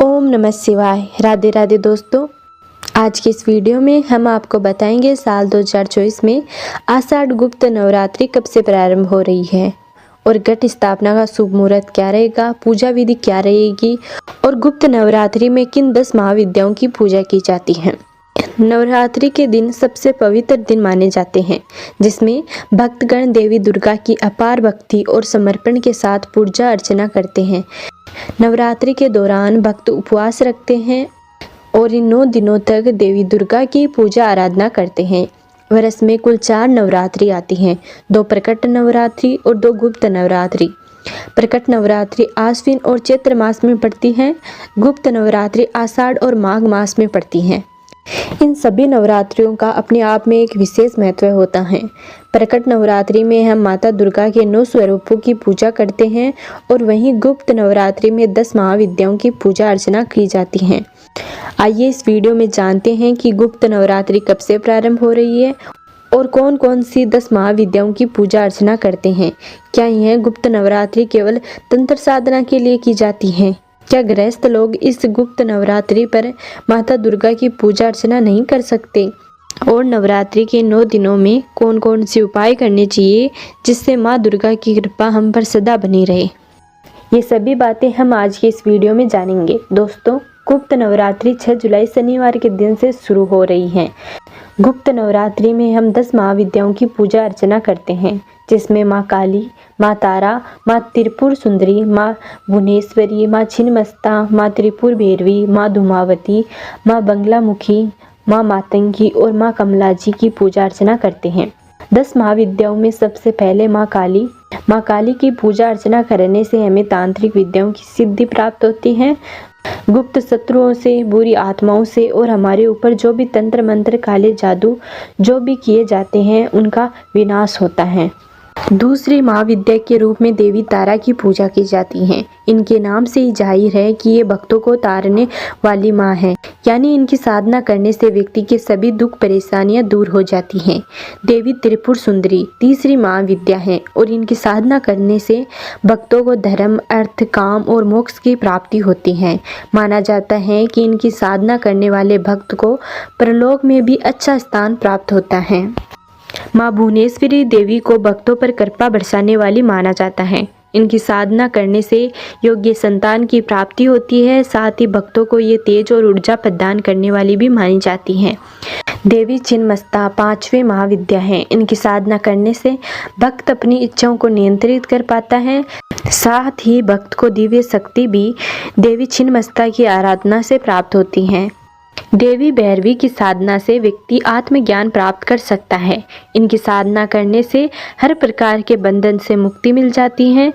ओम नमः शिवाय। राधे राधे दोस्तों, आज की इस वीडियो में हम आपको बताएंगे साल 2024 में आषाढ़ गुप्त नवरात्रि कब से प्रारंभ हो रही है और घट स्थापना का शुभ मुहूर्त क्या रहेगा, पूजा विधि क्या रहेगी और गुप्त नवरात्रि में किन 10 महाविद्याओं की पूजा की जाती है। नवरात्रि के दिन सबसे पवित्र दिन माने जाते हैं, जिसमें भक्तगण देवी दुर्गा की अपार भक्ति और समर्पण के साथ पूजा अर्चना करते हैं। नवरात्रि के दौरान भक्त उपवास रखते हैं और इन 9 दिनों तक देवी दुर्गा की पूजा आराधना करते हैं। वर्ष में कुल 4 नवरात्रि आती हैं, 2 प्रकट नवरात्रि और 2 गुप्त नवरात्रि। प्रकट नवरात्रि आश्विन और चैत्र मास में पड़ती है। गुप्त नवरात्रि आषाढ़ और माघ मास में पड़ती हैं। इन सभी नवरात्रियों का अपने आप में एक विशेष महत्व होता है। प्रकट नवरात्रि में हम माता दुर्गा के 9 स्वरूपों की पूजा करते हैं और वहीं गुप्त नवरात्रि में 10 महाविद्याओं की पूजा अर्चना की जाती है। आइए इस वीडियो में जानते हैं कि गुप्त नवरात्रि कब से प्रारंभ हो रही है और कौन कौन सी 10 महाविद्याओं की पूजा अर्चना करते हैं। क्या यह गुप्त नवरात्रि केवल तंत्र साधना के लिए की जाती है? क्या गृहस्थ लोग इस गुप्त नवरात्रि पर माता दुर्गा की पूजा अर्चना नहीं कर सकते? और नवरात्रि के 9 दिनों में कौन कौन से उपाय करने चाहिए जिससे माँ दुर्गा की कृपा हम पर सदा बनी रहे? ये सभी बातें हम आज की इस वीडियो में जानेंगे। दोस्तों, गुप्त नवरात्रि 6 जुलाई शनिवार के दिन से शुरू हो रही है। गुप्त नवरात्रि में हम 10 महाविद्याओं की पूजा अर्चना करते हैं, जिसमें माँ काली, माँ तारा, माँ त्रिपुर सुंदरी, माँ भुवनेश्वरी, माँ छिन्नमस्ता, माँ त्रिपुर भैरवी, माँ धूमावती, माँ बंगलामुखी, माँ मातंगी और माँ कमला जी की पूजा अर्चना करते हैं। 10 महाविद्याओं में सबसे पहले माँ काली की पूजा अर्चना करने से हमें तांत्रिक विद्याओं की सिद्धि प्राप्त होती है। गुप्त शत्रुओं से, बुरी आत्माओं से और हमारे ऊपर जो भी तंत्र मंत्र, काले जादू जो भी किए जाते हैं उनका विनाश होता है। दूसरी महाविद्या के रूप में देवी तारा की पूजा की जाती है। इनके नाम से ही जाहिर है कि ये भक्तों को तारने वाली माँ है, यानी इनकी साधना करने से व्यक्ति के सभी दुख परेशानियां दूर हो जाती हैं। देवी त्रिपुर सुंदरी तीसरी महाविद्या है और इनकी साधना करने से भक्तों को धर्म, अर्थ, काम और मोक्ष की प्राप्ति होती है। माना जाता है कि इनकी साधना करने वाले भक्त को परलोक में भी अच्छा स्थान प्राप्त होता है। माँ भुवनेश्वरी देवी को भक्तों पर कृपा बरसाने वाली माना जाता है। इनकी साधना करने से योग्य संतान की प्राप्ति होती है। साथ ही भक्तों को ये तेज और ऊर्जा प्रदान करने वाली भी मानी जाती है। देवी छिन्नमस्ता 5वीं महाविद्या है। इनकी साधना करने से भक्त अपनी इच्छाओं को नियंत्रित कर पाता है। साथ ही भक्त को दिव्य शक्ति भी देवी छिन्नमस्ता की आराधना से प्राप्त होती है। देवी भैरवी की साधना से व्यक्ति आत्मज्ञान प्राप्त कर सकता है। इनकी साधना करने से हर प्रकार के बंधन से मुक्ति मिल जाती है।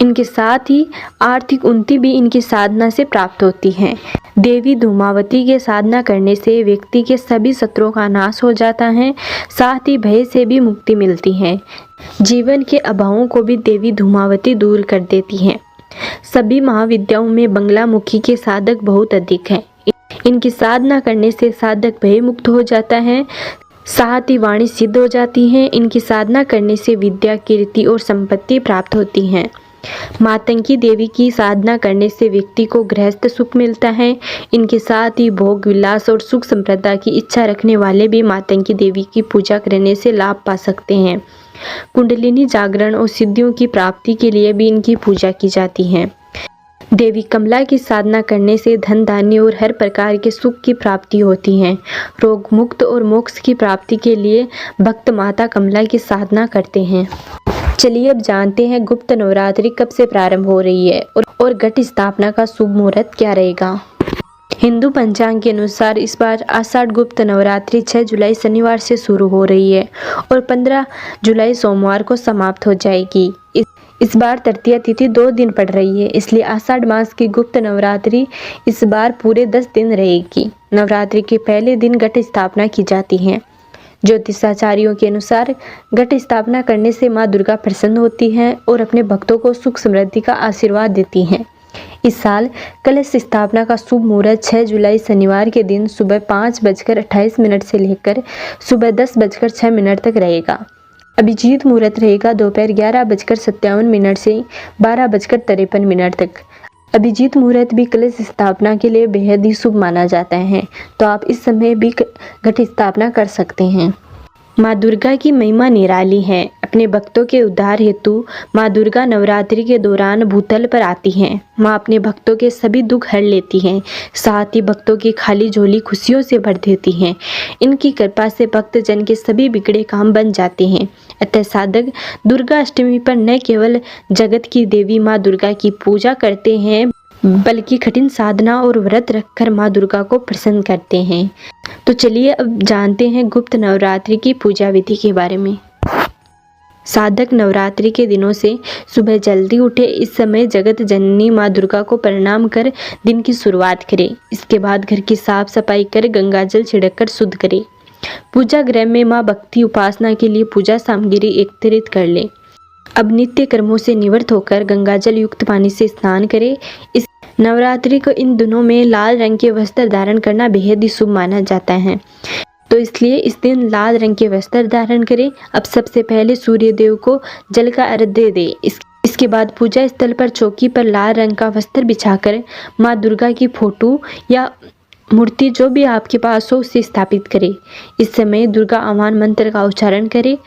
इनके साथ ही आर्थिक उन्नति भी इनकी साधना से प्राप्त होती है। देवी धूमावती के साधना करने से व्यक्ति के सभी शत्रुओं का नाश हो जाता है। साथ ही भय से भी मुक्ति मिलती है। जीवन के अभावों को भी देवी धूमावती दूर कर देती है। सभी महाविद्याओं में बंगलामुखी के साधक बहुत अधिक हैं। इनकी साधना करने से साधक भय मुक्त हो जाता है। साथ ही वाणी सिद्ध हो जाती है। इनकी साधना करने से विद्या, कीर्ति और संपत्ति प्राप्त होती है। मातंगी देवी की साधना करने से व्यक्ति को गृहस्थ सुख मिलता है। इनके साथ ही भोग विलास और सुख संपदा की इच्छा रखने वाले भी मातंगी देवी की पूजा करने से लाभ पा सकते हैं। कुंडलिनी जागरण और सिद्धियों की प्राप्ति के लिए भी इनकी पूजा की जाती है। देवी कमला की साधना करने से धन धान्य और हर प्रकार के सुख की प्राप्ति होती है। रोग मुक्त और मोक्ष की प्राप्ति के लिए भक्त माता कमला की साधना करते हैं। चलिए अब जानते हैं गुप्त नवरात्रि कब से प्रारंभ हो रही है और घट स्थापना का शुभ मुहूर्त क्या रहेगा। हिंदू पंचांग के अनुसार इस बार आषाढ़ गुप्त नवरात्रि 6 जुलाई शनिवार से शुरू हो रही है और 15 जुलाई सोमवार को समाप्त हो जाएगी। इस बार तृतीया तिथि 2 दिन पड़ रही है, इसलिए आषाढ़ मास की गुप्त नवरात्रि इस बार पूरे 10 दिन रहेगी। नवरात्रि के पहले दिन घट स्थापना की जाती है। ज्योतिषाचार्यों के अनुसार घट स्थापना करने से माँ दुर्गा प्रसन्न होती हैं और अपने भक्तों को सुख समृद्धि का आशीर्वाद देती हैं। इस साल कलश स्थापना का शुभ मुहूर्त 6 जुलाई शनिवार के दिन सुबह 5:28 से लेकर सुबह 10:06 तक रहेगा। अभिजीत मुहूर्त रहेगा दोपहर 11:57 से 12:53 तक। अभिजीत मुहूर्त भी कलश स्थापना के लिए बेहद ही शुभ माना जाता है, तो आप इस समय भी घट स्थापना कर सकते हैं। माँ दुर्गा की महिमा निराली है। अपने भक्तों के उद्धार हेतु माँ दुर्गा नवरात्रि के दौरान भूतल पर आती हैं। माँ अपने भक्तों के सभी दुख हर लेती हैं, साथ ही भक्तों की खाली झोली खुशियों से भर देती हैं। इनकी कृपा से भक्तजन के सभी बिगड़े काम बन जाते हैं। अतः साधक दुर्गा अष्टमी पर न केवल जगत की देवी माँ दुर्गा की पूजा करते हैं, बल्कि कठिन साधना और व्रत रखकर माँ दुर्गा को प्रसन्न करते हैं। तो चलिए अब जानते हैं गुप्त नवरात्रि की पूजा विधि के बारे में। साधक नवरात्रि के दिनों से सुबह जल्दी उठे। इस समय जगत जननी माँ दुर्गा को प्रणाम कर दिन की शुरुआत करें। इसके बाद घर की साफ सफाई कर गंगा जल छिड़ककर शुद्ध करें। पूजा गृह में माँ भक्ति उपासना के लिए पूजा सामग्री एकत्रित कर लें। अब नित्य कर्मों से निवृत्त होकर गंगा जल युक्त पानी से स्नान करें। इस नवरात्रि को इन दिनों में लाल रंग के वस्त्र धारण करना बेहद ही शुभ माना जाता है, तो इसलिए इस दिन लाल रंग के वस्त्र धारण करें। अब सबसे पहले सूर्य देव को जल का अर्घ्य दें। इसके बाद पूजा स्थल पर चौकी पर लाल रंग का वस्त्र बिछाकर माँ दुर्गा की फोटो या मूर्ति जो भी आपके पास हो उसे स्थापित करें। इस समय दुर्गा आह्वान मंत्र का उच्चारण करें।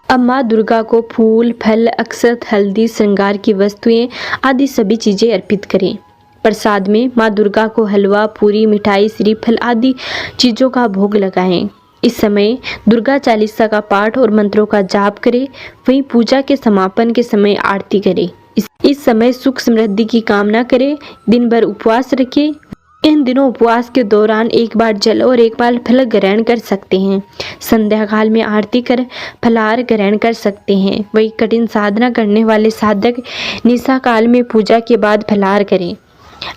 अब माँ दुर्गा को फूल, फल, अक्षत, हल्दी, श्रृंगार की वस्तुएं आदि सभी चीजें अर्पित करें। प्रसाद में माँ दुर्गा को हलवा, पूरी, मिठाई, श्रीफल आदि चीजों का भोग लगाएं। इस समय दुर्गा चालीसा का पाठ और मंत्रों का जाप करें। वहीं पूजा के समापन के समय आरती करें। इस समय सुख समृद्धि की कामना करें। दिन भर उपवास रखें। इन दिनों उपवास के दौरान एक बार जल और एक बार फल ग्रहण कर सकते हैं। संध्या काल में आरती कर फलाहार ग्रहण कर सकते हैं। वही कठिन साधना करने वाले साधक निशा काल में पूजा के बाद फलाहार करें।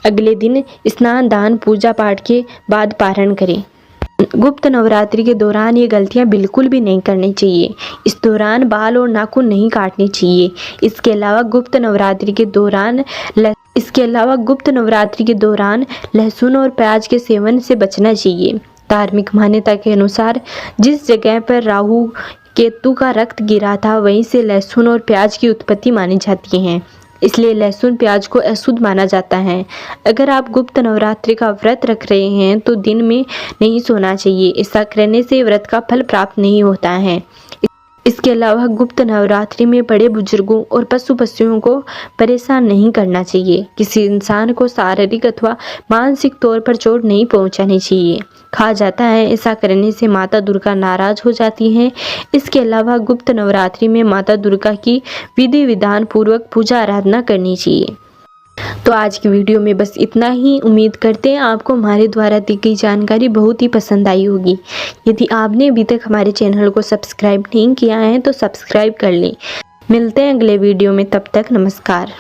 अगले दिन स्नान, दान, पूजा पाठ के बाद पारण करें। गुप्त नवरात्रि के दौरान ये गलतियां बिल्कुल भी नहीं करनी चाहिए। इस दौरान बाल और नाखून नहीं काटने चाहिए। इसके अलावा गुप्त नवरात्रि के दौरान लहसुन और प्याज के सेवन से बचना चाहिए। धार्मिक मान्यता के अनुसार जिस जगह पर राहु केतु का रक्त गिरा था वहीं से लहसुन और प्याज की उत्पत्ति मानी जाती है, इसलिए लहसुन प्याज को अशुद्ध माना जाता है। अगर आप गुप्त नवरात्रि का व्रत रख रहे हैं तो दिन में नहीं सोना चाहिए। ऐसा करने से व्रत का फल प्राप्त नहीं होता है। इसके अलावा गुप्त नवरात्रि में बड़े बुजुर्गों और पशुओं को परेशान नहीं करना चाहिए। किसी इंसान को शारीरिक अथवा मानसिक तौर पर चोट नहीं पहुंचानी चाहिए। कहा जाता है ऐसा करने से माता दुर्गा नाराज हो जाती हैं। इसके अलावा गुप्त नवरात्रि में माता दुर्गा की विधि विधान पूर्वक पूजा आराधना करनी चाहिए। तो आज की वीडियो में बस इतना ही। उम्मीद करते हैं आपको हमारे द्वारा दी गई जानकारी बहुत ही पसंद आई होगी। यदि आपने अभी तक हमारे चैनल को सब्सक्राइब नहीं किया है तो सब्सक्राइब कर लें। मिलते हैं अगले वीडियो में, तब तक नमस्कार।